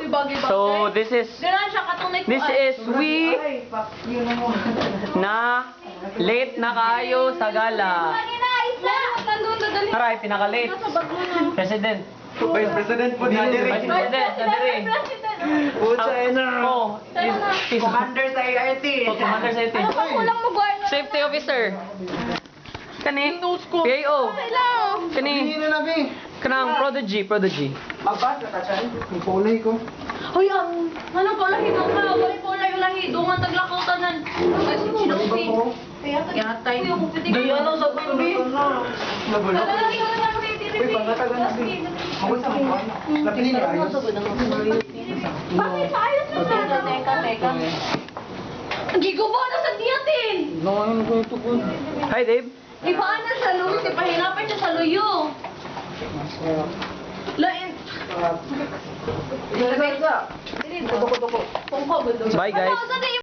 bagay-bagay. So, this is we na late na kayo sa gala. Aray, pinaka-late. President. Vice President po na diri. Vice President, na diri. Pucha na. Oh, is Commander sa IRT. Commander sa ito. Ano pa kulang mo, Guarno? Safety officer. Kani? PAO. Kani? Hindi na nabi. Kanang prodigy. Abbas, nakachan. Ang kulay ko. Hoy, ano pa lahido ka? Wala po lang yung lahido nga taglakautanan. Ay, sinusi. Yatay. Di ano sa baby? Nabulok. Uy, pangatagan na din. Mawala sa mga. Lapinin niya ayos. Bakit sa ayos na sa? Teka. Gigobo na sa diyatin. Noon ko ito po. Hi, Dave. Ibaan na sa luyo. Pahirapan siya sa luyo. Lain. Ilagay ka. Dili. Tuko. Bye, guys.